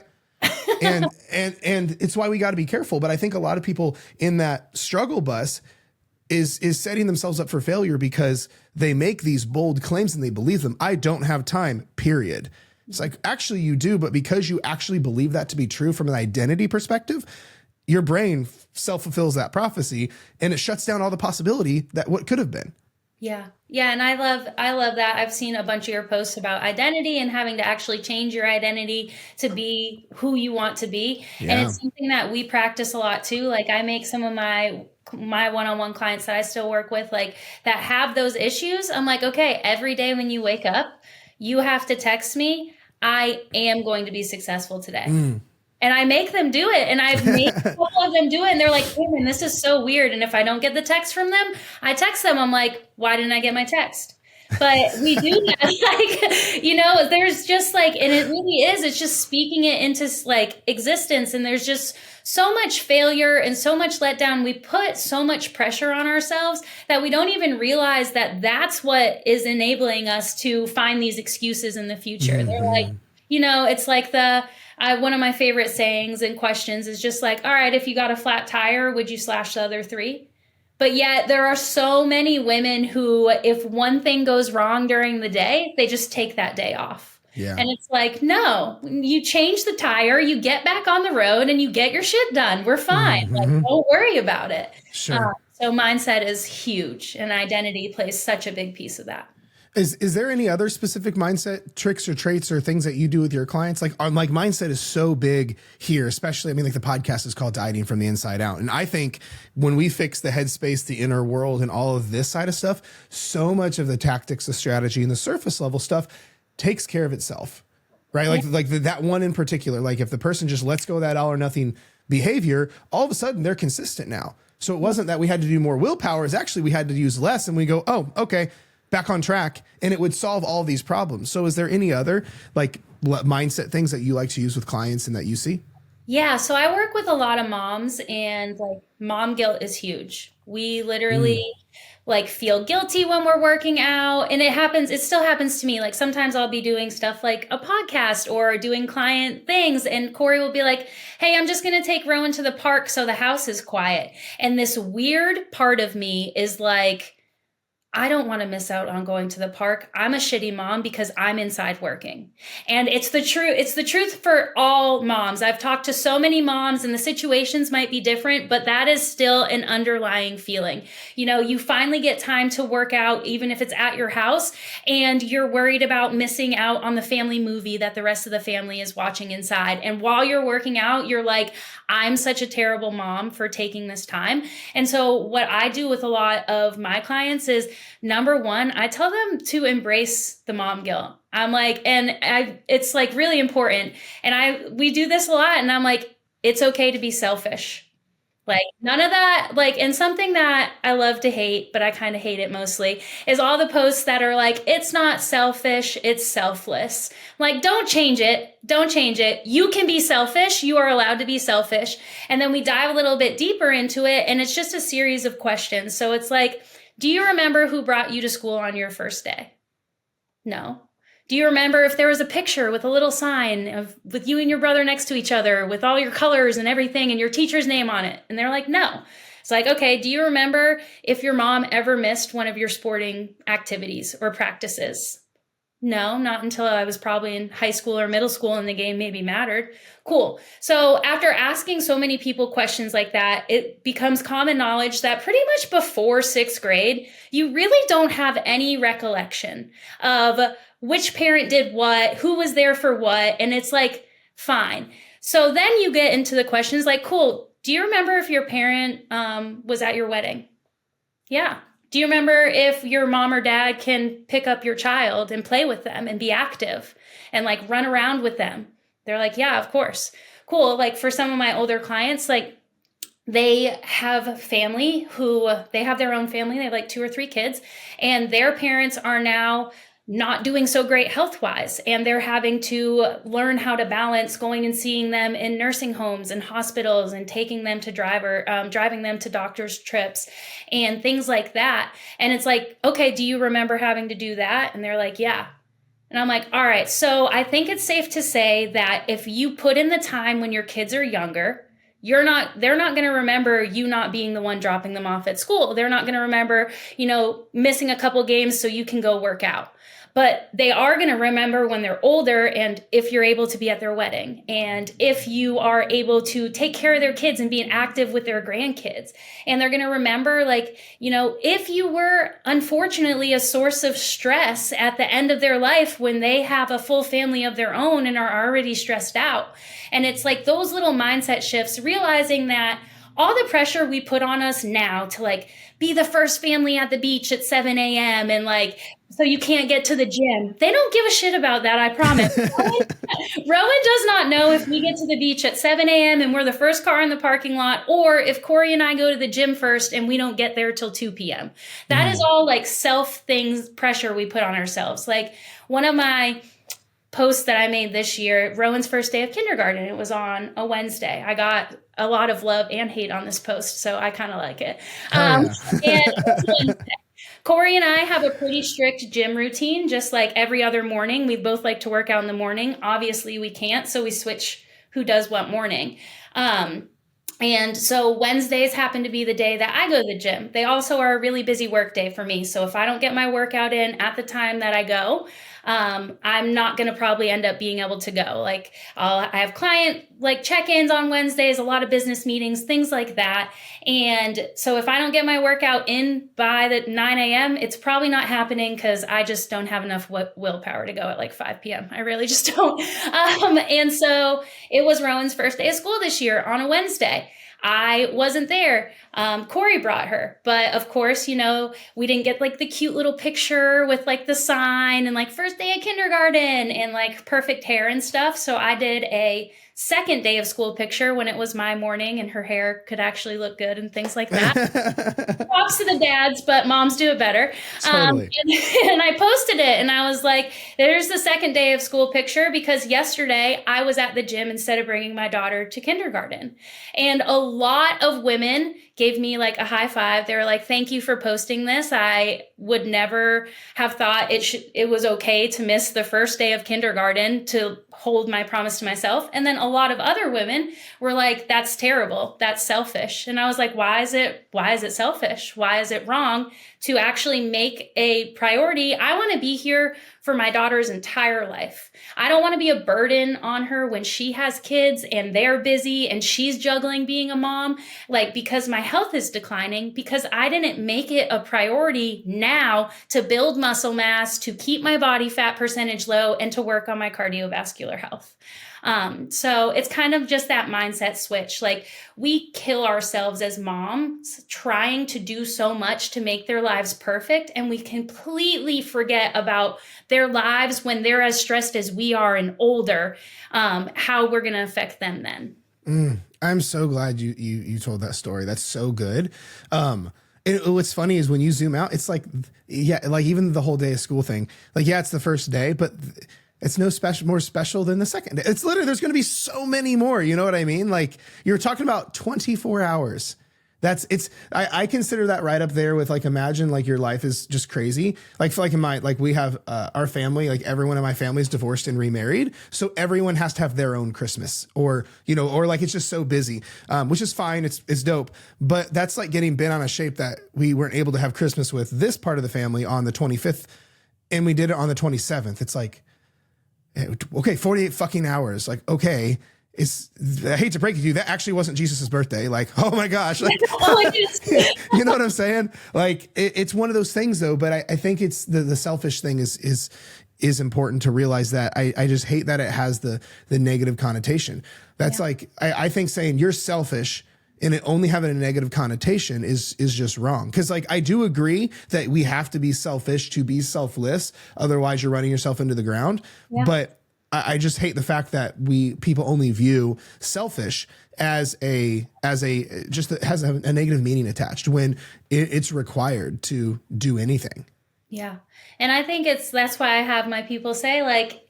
And it's why we got to be careful. But I think a lot of people in that struggle bus, is setting themselves up for failure because they make these bold claims and they believe them. I don't have time, period. It's like, actually you do, but because you actually believe that to be true from an identity perspective, your brain self-fulfills that prophecy and it shuts down all the possibility that what could have been. Yeah. Yeah. And I love that. I've seen a bunch of your posts about identity and having to actually change your identity to be who you want to be. Yeah. And it's something that we practice a lot too. Like I make some of my one-on-one clients that I still work with, like that have those issues. I'm like, okay, every day when you wake up, you have to text me, I am going to be successful today. And I make them do it. And I've made a couple of them do it. And they're like, hey, man, this is so weird. And if I don't get the text from them, I text them. I'm like, why didn't I get my text? But we do that. Like, you know, there's just like, and it really is, it's just speaking it into like existence. And there's just so much failure and so much letdown. We put so much pressure on ourselves that we don't even realize that that's what is enabling us to find these excuses in the future. They're like, you know, it's like one of my favorite sayings and questions is just like, all right, if you got a flat tire, would you slash the other 3? But yet there are so many women who, if one thing goes wrong during the day, they just take that day off. Yeah. And it's like, no, you change the tire, you get back on the road and you get your shit done. We're fine. Like, don't worry about it. Sure. So mindset is huge, and identity plays such a big piece of that. Is there any other specific mindset tricks or traits or things that you do with your clients? Like mindset is so big here, especially, I mean, like the podcast is called Dieting from the Inside Out. And I think when we fix the headspace, the inner world, and all of this side of stuff, so much of the tactics, the strategy, and the surface level stuff takes care of itself, right? Like that one in particular, like if the person just lets go of that all or nothing behavior, all of a sudden they're consistent now. So it wasn't that we had to do more willpower, it's actually we had to use less, and we go, oh, okay, back on track, and it would solve all these problems. So is there any other like mindset things that you like to use with clients and that you see? Yeah, so I work with a lot of moms, and like mom guilt is huge. We literally like feel guilty when we're working out, and it still happens to me. Like sometimes I'll be doing stuff like a podcast or doing client things, and Corey will be like, hey, I'm just going to take Rowan to the park so the house is quiet. And this weird part of me is like, I don't want to miss out on going to the park. I'm a shitty mom because I'm inside working. And it's the truth for all moms. I've talked to so many moms, and the situations might be different, but that is still an underlying feeling. You know, you finally get time to work out, even if it's at your house, and you're worried about missing out on the family movie that the rest of the family is watching inside. And while you're working out, you're like, I'm such a terrible mom for taking this time. And so what I do with a lot of my clients is, number one, I tell them to embrace the mom guilt. I'm like, it's like really important. And we do this a lot, and I'm like, it's okay to be selfish. Like none of that, like, and something that I love to hate, but I kind of hate it mostly, is all the posts that are like, it's not selfish, it's selfless. Like, don't change it. Don't change it. You can be selfish. You are allowed to be selfish. And then we dive a little bit deeper into it, and it's just a series of questions. So it's like, do you remember who brought you to school on your first day? No. Do you remember if there was a picture with a little sign with you and your brother next to each other with all your colors and everything and your teacher's name on it? And they're like, no. It's like, okay, do you remember if your mom ever missed one of your sporting activities or practices? No, not until I was probably in high school or middle school and the game maybe mattered. Cool. So after asking so many people questions like that, it becomes common knowledge that pretty much before 6th grade, you really don't have any recollection of which parent did what, who was there for what, and it's like, fine. So then you get into the questions like, cool, do you remember if your parent was at your wedding? Yeah. Do you remember if your mom or dad can pick up your child and play with them and be active and like run around with them? They're like, yeah, of course. Cool. Like for some of my older clients, like they have family they have their own family. They have like 2 or 3 kids, and their parents are now not doing so great health-wise, and they're having to learn how to balance going and seeing them in nursing homes and hospitals and taking them to driving them to doctor's trips and things like that. And it's like, okay, do you remember having to do that? And they're like, yeah. And I'm like, all right, so I think it's safe to say that if you put in the time when your kids are younger, they're not going to remember you not being the one dropping them off at school. They're not going to remember, missing a couple games so you can go work out. But they are going to remember when they're older, and if you're able to be at their wedding, and if you are able to take care of their kids and be active with their grandkids. And they're going to remember, if you were unfortunately a source of stress at the end of their life when they have a full family of their own and are already stressed out. And it's like those little mindset shifts, realizing that all the pressure we put on us now to be the first family at the beach at 7 a.m. and so you can't get to the gym. They don't give a shit about that, I promise. Rowan does not know if we get to the beach at 7 a.m. and we're the first car in the parking lot, or if Corey and I go to the gym first and we don't get there till 2 p.m. That is all pressure we put on ourselves. One of my post that I made this year, Rowan's first day of kindergarten. It was on a Wednesday. I got a lot of love and hate on this post, so I kind of like it. And Corey and I have a pretty strict gym routine, just like every other morning. We both like to work out in the morning. Obviously, we can't, so we switch who does what morning. And so Wednesdays happen to be the day that I go to the gym. They also are a really busy work day for me. So if I don't get my workout in at the time that I go, I'm not going to probably end up being able to go. I have client check-ins on Wednesdays, a lot of business meetings, things like that. And so if I don't get my workout in by the 9 a.m., it's probably not happening because I just don't have enough willpower to go at 5 p.m. I really just don't. And so it was Rowan's first day of school this year on a Wednesday. I wasn't there. Corey brought her, but of course, we didn't get the cute little picture with the sign and first day of kindergarten and perfect hair and stuff. So I did a second day of school picture when it was my morning and her hair could actually look good and things like that. Props to the dads, but moms do it better. Totally. And I posted it and I was like, there's the second day of school picture, because yesterday I was at the gym instead of bringing my daughter to kindergarten. And a lot of women gave me a high five. They were like, thank you for posting this. I would never have thought it was okay to miss the first day of kindergarten to hold my promise to myself. And then a lot of other women were like, that's terrible. That's selfish. And I was like, why is it selfish? Why is it wrong to actually make a priority? I want to be here for my daughter's entire life. I don't want to be a burden on her when she has kids and they're busy and she's juggling being a mom, because my health is declining, because I didn't make it a priority now to build muscle mass, to keep my body fat percentage low, and to work on my cardiovascular health. So it's kind of just that mindset switch. We kill ourselves as moms trying to do so much to make their lives perfect. And we completely forget about their lives when they're as stressed as we are and older, how we're going to affect them then. I'm so glad you told that story. That's so good. What's funny is when you zoom out, it's even the whole day of school thing, it's the first day, but it's more special than the second day. It's literally, there's going to be so many more. You know what I mean? You're talking about 24 hours. I consider that right up there with imagine your life is just crazy. We have our family, everyone in my family is divorced and remarried. So everyone has to have their own Christmas or it's just so busy, which is fine. It's dope. But that's getting bent on a shape that we weren't able to have Christmas with this part of the family on the 25th. And we did it on the 27th. It's okay, 48 fucking hours. Okay. I hate to break it to you, that actually wasn't Jesus's birthday. Oh my gosh. You know what I'm saying? It's one of those things though, but I think it's the selfish thing is important to realize that I just hate that it has the negative connotation. That's I think saying you're selfish and it only having a negative connotation is just wrong. Cause I do agree that we have to be selfish to be selfless. Otherwise you're running yourself into the ground. Yeah. But I just hate the fact that people only view selfish as a negative meaning attached when it's required to do anything. Yeah. And I think that's why I have my people say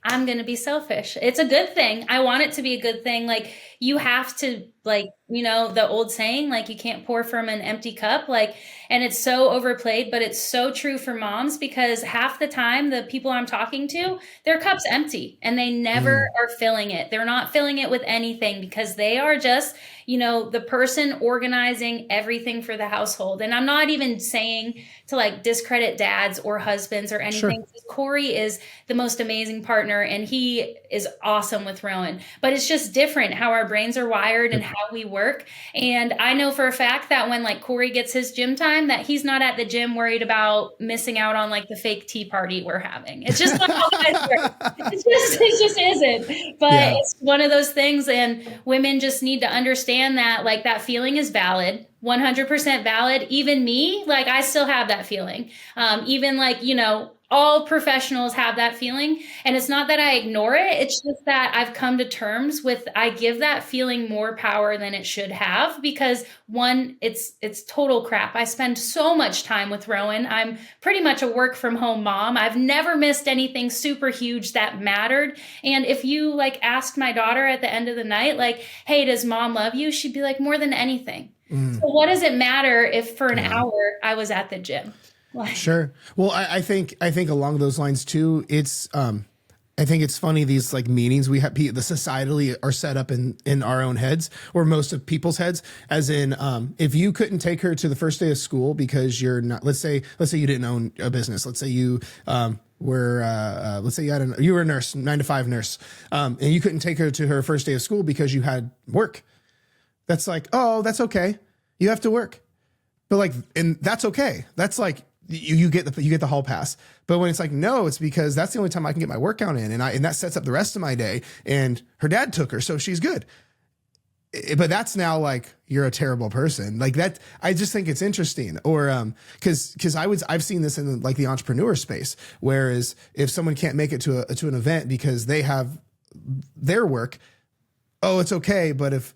I'm going to be selfish. It's a good thing. I want it to be a good thing. You have to like, the old saying, like, you can't pour from an empty cup, like, and it's so overplayed, but it's so true for moms, because half the time the people I'm talking to, their cup's empty and they never are filling it. They're not filling it with anything because they are just, the person organizing everything for the household. And I'm not even saying to like discredit dads or husbands or anything. Sure. Corey is the most amazing partner and he is awesome with Rowan, but it's just different how our brains are wired and how we work. And I know for a fact that when like Corey gets his gym time, that he's not at the gym worried about missing out on like the fake tea party we're having. It's just not how guys work. It just isn't. But it's one of those things, and women just need to understand that like that feeling is valid. 100% valid. Even me, like I still have that feeling. Even like, all professionals have that feeling. And it's not that I ignore it. It's just that I've come to terms with, I give that feeling more power than it should have, because one, it's total crap. I spend so much time with Rowan. I'm pretty much a work from home mom. I've never missed anything super huge that mattered. And if you like asked my daughter at the end of the night, like, hey, does mom love you? She'd be like, more than anything. So what does it matter if for an hour I was at the gym? Like, sure. Well, I think along those lines too, it's, I think it's funny, these like meetings we have, the societally are set up in our own heads, or most of people's heads, as in, if you couldn't take her to the first day of school because you're not, let's say you didn't own a business. Let's say you, let's say you were a nurse, 9-to-5 nurse, and you couldn't take her to her first day of school because you had work. That's like, oh, that's okay. You have to work. But like, and that's okay. That's like, you get the hall pass. But when it's like, no, it's because that's the only time I can get my workout in. And that sets up the rest of my day. And her dad took her, so she's good. But that's now like, you're a terrible person. Like that, I just think it's interesting. Or, cause I've seen this in like the entrepreneur space, whereas if someone can't make it to an event because they have their work, oh, it's okay. But if,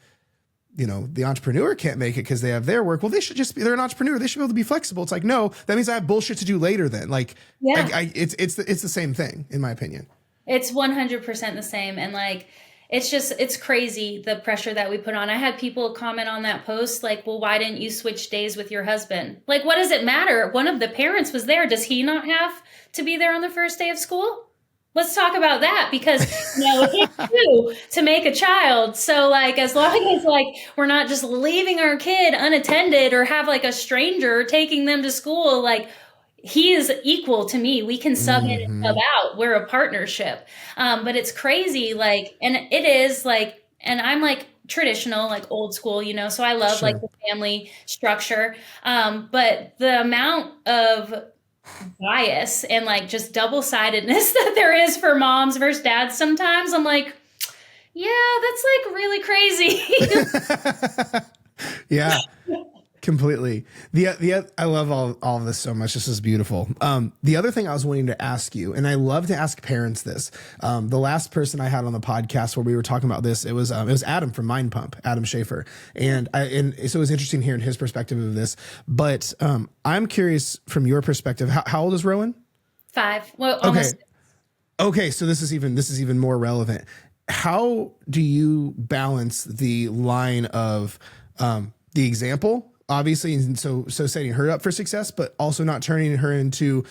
the entrepreneur can't make it because they have their work, well, they're an entrepreneur. They should be able to be flexible. It's like, no, that means I have bullshit to do later then. Like, it's the same thing, in my opinion. It's 100% the same. And like, it's crazy, the pressure that we put on. I had people comment on that post like, well, why didn't you switch days with your husband? Like, what does it matter? One of the parents was there. Does he not have to be there on the first day of school? Let's talk about that, because it takes two to make a child. So like, as long as like we're not just leaving our kid unattended or have like a stranger taking them to school, like he is equal to me. We can sub in and sub out. We're a partnership. But it's crazy. Like, and it is like, and I'm like traditional, like old school, so I love like the family structure. But the amount of bias and like just double-sidedness that there is for moms versus dads sometimes, I'm like, yeah, that's like really crazy. Yeah, completely. I love all of this so much. This is beautiful. The other thing I was wanting to ask you, and I love to ask parents this, the last person I had on the podcast where we were talking about this, it was Adam from Mind Pump, Adam Schaefer. And so it was interesting hearing his perspective of this, but, I'm curious from your perspective, how old is Rowan? 5. Well, almost. Okay. So this is even more relevant. How do you balance the line of, the example, obviously, and so setting her up for success, but also not turning her into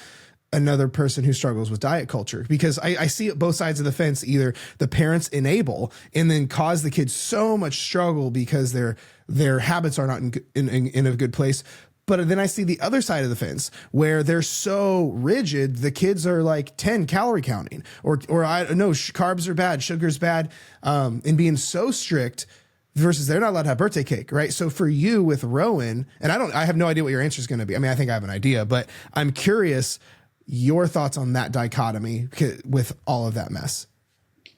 another person who struggles with diet culture? Because I see it both sides of the fence. Either the parents enable and then cause the kids so much struggle because their habits are not in a good place. But then I see the other side of the fence where they're so rigid, the kids are like 10 calorie counting, or I know carbs are bad, sugar's bad, and being so strict. Versus they're not allowed to have birthday cake, right? So for you with Rowan, and I have no idea what your answer is going to be. I mean, I think I have an idea, but I'm curious your thoughts on that dichotomy with all of that mess.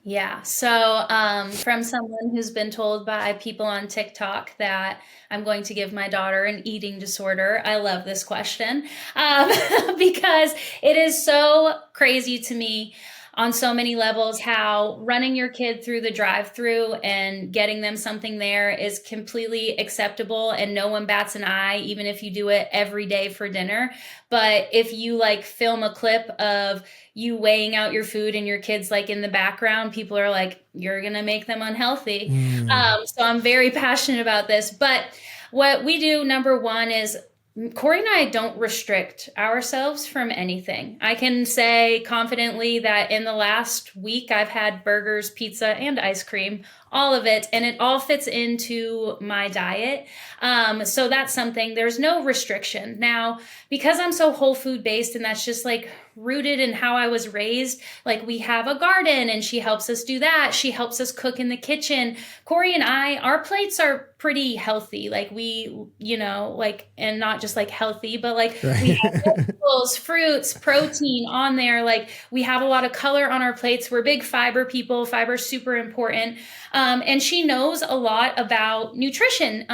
Yeah. So from someone who's been told by people on TikTok that I'm going to give my daughter an eating disorder, I love this question because it is so crazy to me. on so many levels, how running your kid through the drive-through and getting them something there is completely acceptable and no one bats an eye, even if you do it every day for dinner. But if you like film a clip of you weighing out your food and your kids like in the background, people are like, you're gonna make them unhealthy. So I'm very passionate about this. But what we do, number one, is Corey and I don't restrict ourselves from anything. I can say confidently that in the last week, I've had burgers, pizza, and ice cream, all of it, and it all fits into my diet. So that's something, there's no restriction. Now, because I'm so whole food based and that's just like rooted in how I was raised, like we have a garden and she helps us do that. She helps us cook in the kitchen. Corey and I, our plates are pretty healthy. Like we, you know, like, and not just like healthy, but like we have vegetables, fruits, protein on there. Like we have a lot of color on our plates. We're big fiber people. Fiber's super important. And she knows a lot about nutrition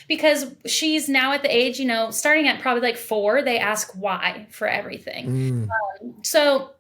because she's now at the age, you know, starting at probably like 4, they ask why for everything. So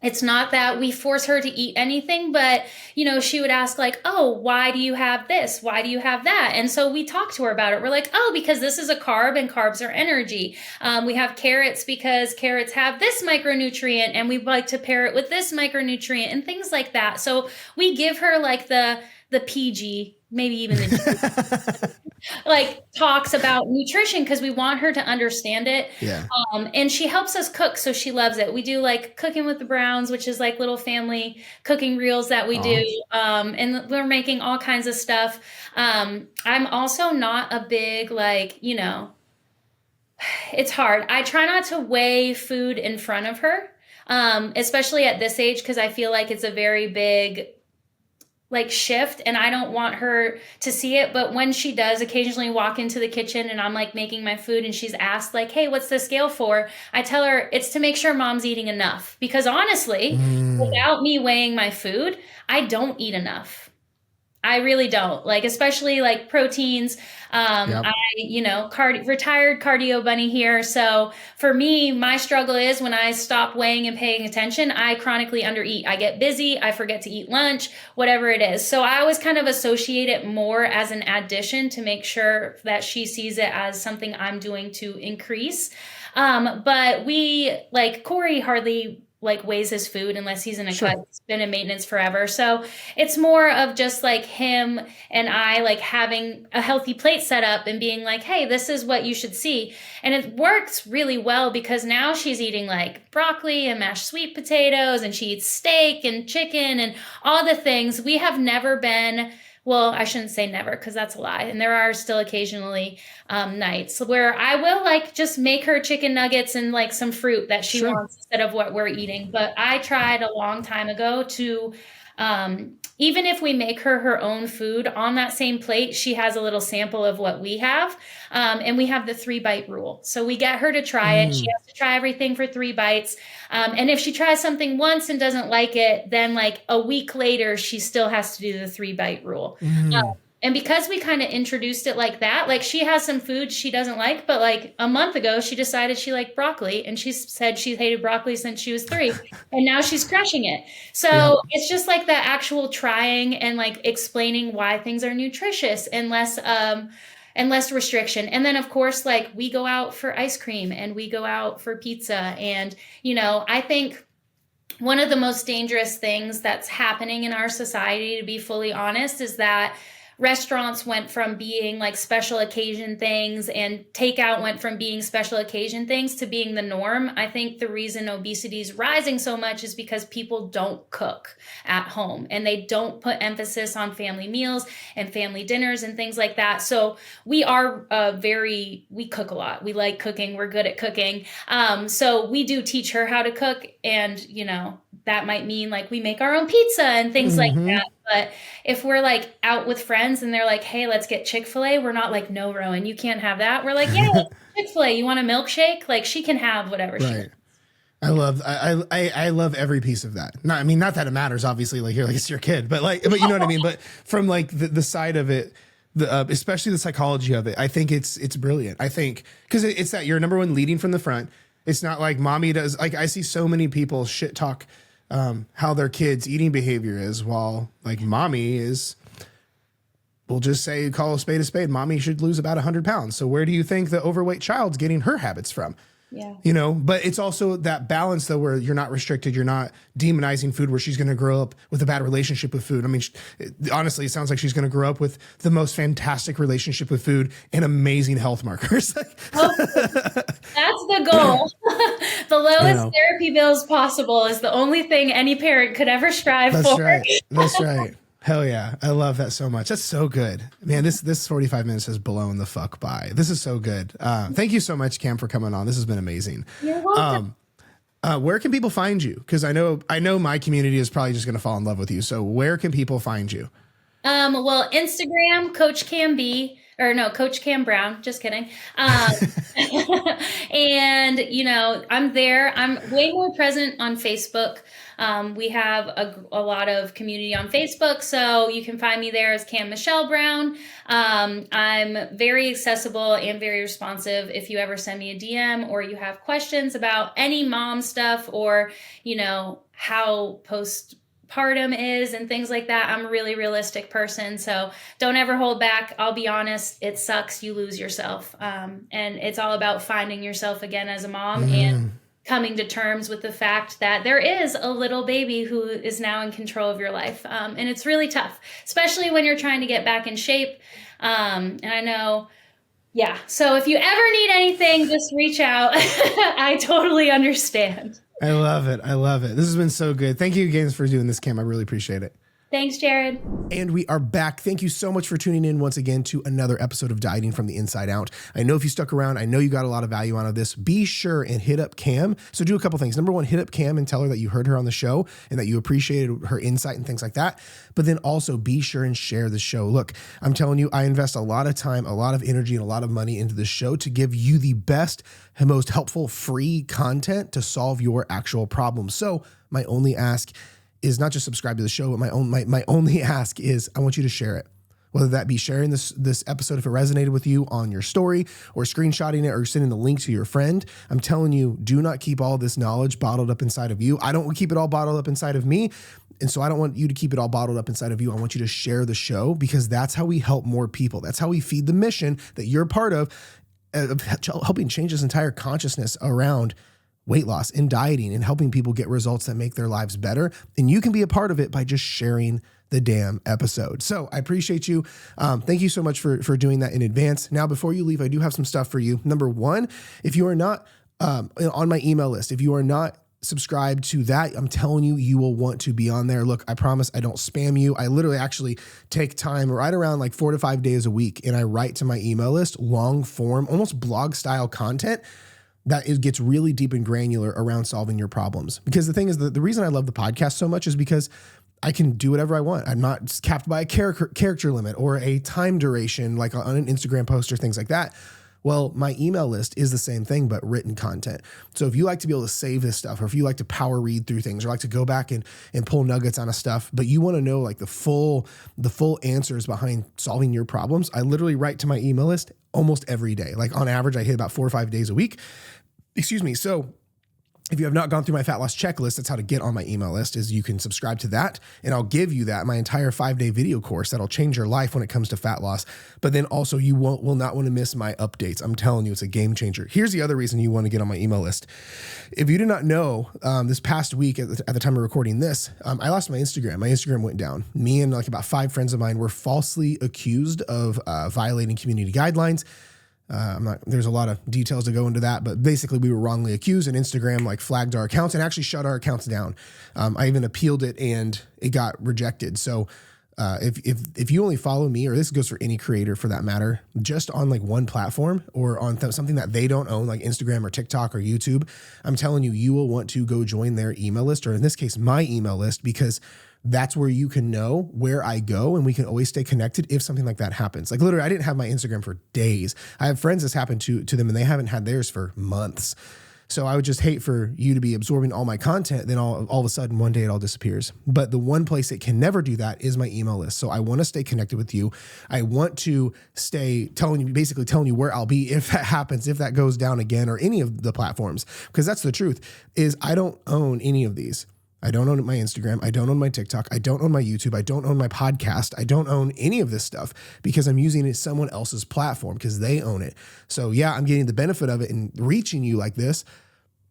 it's not that we force her to eat anything, but, you know, she would ask like, oh, why do you have this? Why do you have that? And so we talk to her about it. We're like, oh, because this is a carb and carbs are energy. We have carrots because carrots have this micronutrient and we like to pair it with this micronutrient and things like that. So we give her like the PG, maybe even the like talks about nutrition because we want her to understand it. Yeah. And she helps us cook, so she loves it. We do like cooking with the Browns, which is like little family cooking reels that we do. And we're making all kinds of stuff. I'm also not a big, like, you know, it's hard. I try not to weigh food in front of her, especially at this age, because I feel like it's a very big like shift and I don't want her to see it. But when she does occasionally walk into the kitchen and I'm like making my food and she's asked like, hey, what's the scale for? I tell her it's to make sure mom's eating enough, because honestly, without me weighing my food, I don't eat enough. I really don't, like, especially like proteins. I, you know, retired cardio bunny here. So for me, my struggle is when I stop weighing and paying attention, I chronically undereat. I get busy. I forget to eat lunch, whatever it is. So I always kind of associate it more as an addition to make sure that she sees it as something I'm doing to increase. But we, like, Corey hardly like weighs his food unless he's in a cut. He's been in maintenance forever. So it's more of just like him and I like having a healthy plate set up and being like, hey, this is what you should see. And it works really well because now she's eating like broccoli and mashed sweet potatoes and she eats steak and chicken and all the things. We have never been, well, I shouldn't say never because that's a lie. And there are still occasionally nights where I will like just make her chicken nuggets and like some fruit that she wants instead of what we're eating. But I tried a long time ago to, even if we make her own food on that same plate, she has a little sample of what we have. And we have the 3-bite rule. So we get her to try it. She has to try everything for 3 bites. And if she tries something once and doesn't like it, then like a week later, she still has to do the 3-bite rule. And because we kind of introduced it like that, like she has some food she doesn't like, but like a month ago, she decided she liked broccoli and she said she hated broccoli since she was 3 and now she's crushing it. So it's just like that actual trying and like explaining why things are nutritious and less restriction. And then of course, like we go out for ice cream and we go out for pizza. And, you know, I think one of the most dangerous things that's happening in our society, to be fully honest, is that restaurants went from being like special occasion things and takeout went from being special occasion things to being the norm. I think the reason obesity is rising so much is because people don't cook at home and they don't put emphasis on family meals and family dinners and things like that. So we are we cook a lot. We like cooking. We're good at cooking. So we do teach her how to cook, and, you know, that might mean like we make our own pizza and things like that. But if we're like out with friends and they're like, hey, let's get Chick-fil-A, we're not like, no, Rowan, you can't have that. We're like, yeah, let's get Chick-fil-A. You want a milkshake? Like she can have whatever she wants. I love every piece of that. Not that it matters, obviously, like you're like, it's your kid, but you know what I mean? But from like the side of it, especially the psychology of it, I think it's brilliant. I think because it's that you're number one leading from the front. It's not like mommy does. Like I see so many people shit talk how their kids' eating behavior is, while like mommy is, we'll just say, call a spade, mommy should lose about 100 pounds. So where do you think the overweight child's getting her habits from? Yeah. You know, but it's also that balance though, where you're not restricted, you're not demonizing food, where she's going to grow up with a bad relationship with food. I mean, honestly, it sounds like she's going to grow up with the most fantastic relationship with food and amazing health markers. That's the goal. The lowest therapy bills possible is the only thing any parent could ever strive for. That's right. That's right. Hell yeah. I love that so much. That's so good. Man, this 45 minutes has blown the fuck by. This is so good. Thank you so much, Cam, for coming on. This has been amazing. You're welcome. Where can people find you? Because I know my community is probably just going to fall in love with you. So where can people find you? Well, Instagram, Coach Cam B, or no, Coach Cam Brown. Just kidding. And I'm there. I'm way more present on Facebook. We have a lot of community on Facebook, so you can find me there as Cam Michelle Brown. I'm very accessible and very responsive. If you ever send me a DM or you have questions about any mom stuff, or how postpartum is and things like that, I'm a really realistic person, so don't ever hold back. I'll be honest, it sucks. You lose yourself, and it's all about finding yourself again as a mom and coming to terms with the fact that there is a little baby who is now in control of your life. And it's really tough, especially when you're trying to get back in shape. And I know, so if you ever need anything, just reach out. I totally understand. I love it. This has been so good. Thank you again for doing this, Cam. I really appreciate it. Thanks, Jared. And we are back. Thank you so much for tuning in once again to another episode of Dieting from the Inside Out. I know if you stuck around, I know you got a lot of value out of this. Be sure and hit up Cam. So do a couple things. Number one, hit up Cam and tell her that you heard her on the show and that you appreciated her insight and things like that. But then also be sure and share the show. Look, I'm telling you, I invest a lot of time, a lot of energy, and a lot of money into this show to give you the best and most helpful free content to solve your actual problems. So my only ask is not just subscribe to the show, but my only ask is I want you to share it. Whether that be sharing this episode if it resonated with you on your story, or screenshotting it, or sending the link to your friend. I'm telling you, do not keep all this knowledge bottled up inside of you. I don't keep it all bottled up inside of me. And so I don't want you to keep it all bottled up inside of you. I want you to share the show, because that's how we help more people. That's how we feed the mission that you're part of helping change this entire consciousness around weight loss and dieting and helping people get results that make their lives better. And you can be a part of it by just sharing the damn episode. So I appreciate you. Thank you so much for doing that in advance. Now, before you leave, I do have some stuff for you. Number one, if you are not on my email list, if you are not subscribed to that, I'm telling you, you will want to be on there. Look, I promise I don't spam you. I literally actually take time right around like 4 to 5 days a week, and I write to my email list long form, almost blog style content that it gets really deep and granular around solving your problems. Because the thing is, the reason I love the podcast so much is because I can do whatever I want. I'm not capped by a character limit or a time duration, like on an Instagram post or things like that. Well, my email list is the same thing, but written content. So if you like to be able to save this stuff, or if you like to power read through things, or like to go back and pull nuggets out of stuff, but you want to know like the full answers behind solving your problems, I literally write to my email list almost every day. Like on average, I hit about 4 or 5 days a week. So if you have not gone through my fat loss checklist, that's how to get on my email list, is you can subscribe to that, and I'll give you my entire 5-day video course that'll change your life when it comes to fat loss. But then also you will not want to miss my updates. I'm telling you, it's a game changer. Here's the other reason you want to get on my email list. If you do not know, this past week at the time of recording this, I lost my Instagram. My Instagram went down. Me and like about 5 friends of mine were falsely accused of violating community guidelines. There's a lot of details to go into that, but basically we were wrongly accused, and Instagram like flagged our accounts and actually shut our accounts down. I even appealed it and it got rejected. So, if you only follow me, or this goes for any creator for that matter, just on like one platform or on something that they don't own, like Instagram or TikTok or YouTube, I'm telling you, you will want to go join their email list, or in this case, my email list, because that's where you can know where I go, and we can always stay connected if something like that happens. Like literally, I didn't have my Instagram for days. I have friends this happened to them, and they haven't had theirs for months. So I would just hate for you to be absorbing all my content, then all of a sudden one day it all disappears. But the one place it can never do that is my email list. So I want to stay connected with you. I want to stay telling you where I'll be if that happens, if that goes down again, or any of the platforms, because that's the truth, is I don't own any of these. I don't own my Instagram. I don't own my TikTok. I don't own my YouTube. I don't own my podcast. I don't own any of this stuff because I'm using it someone else's platform because they own it. So yeah, I'm getting the benefit of it and reaching you like this.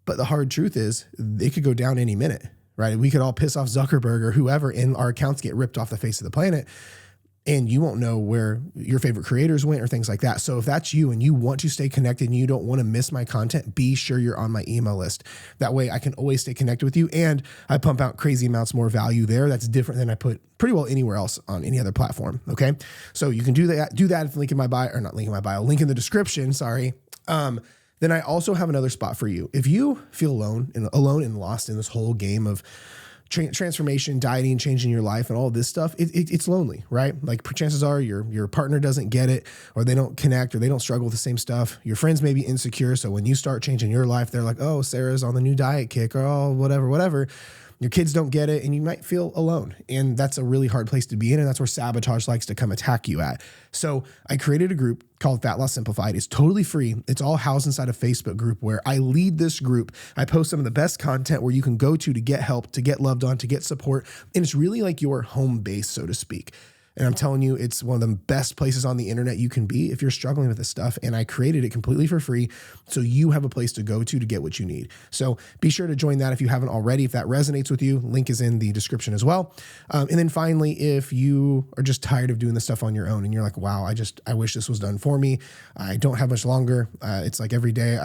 But the hard truth is it could go down any minute, right? We could all piss off Zuckerberg or whoever and our accounts get ripped off the face of the planet. And you won't know where your favorite creators went or things like that. So if that's you and you want to stay connected and you don't want to miss my content, be sure you're on my email list. That way I can always stay connected with you. And I pump out crazy amounts more value there. That's different than I put pretty well anywhere else on any other platform. Okay. So you can do that at the link in my bio, or not link in my bio, link in the description. Sorry. Then I also have another spot for you. If you feel alone and lost in this whole game of transformation, dieting, changing your life and all this stuff, it's lonely, right? Like chances are your partner doesn't get it, or they don't connect, or they don't struggle with the same stuff. Your friends may be insecure. So when you start changing your life, they're like, oh, Sarah's on the new diet kick, or oh, whatever. Your kids don't get it, and you might feel alone. And that's a really hard place to be in. And that's where sabotage likes to come attack you at. So I created a group called Fat Loss Simplified. It's totally free. It's all housed inside a Facebook group where I lead this group. I post some of the best content where you can go to get help, to get loved on, to get support. And it's really like your home base, so to speak. And I'm telling you, it's one of the best places on the internet you can be if you're struggling with this stuff. And I created it completely for free, so you have a place to go to get what you need. So be sure to join that if you haven't already. If that resonates with you, link is in the description as well. And then finally, if you are just tired of doing this stuff on your own and you're like, wow, I wish this was done for me. I don't have much longer. It's like every day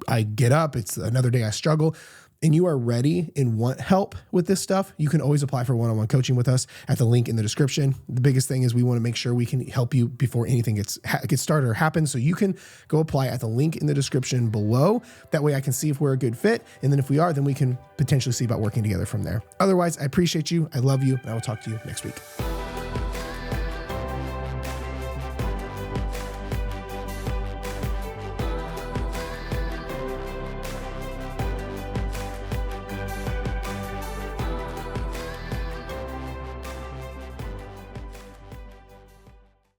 I get up, it's another day I struggle. And you are ready and want help with this stuff, you can always apply for one-on-one coaching with us at the link in the description. The biggest thing is we want to make sure we can help you before anything gets started or happens. So you can go apply at the link in the description below. That way I can see if we're a good fit. And then if we are, then we can potentially see about working together from there. Otherwise, I appreciate you. I love you. And I will talk to you next week.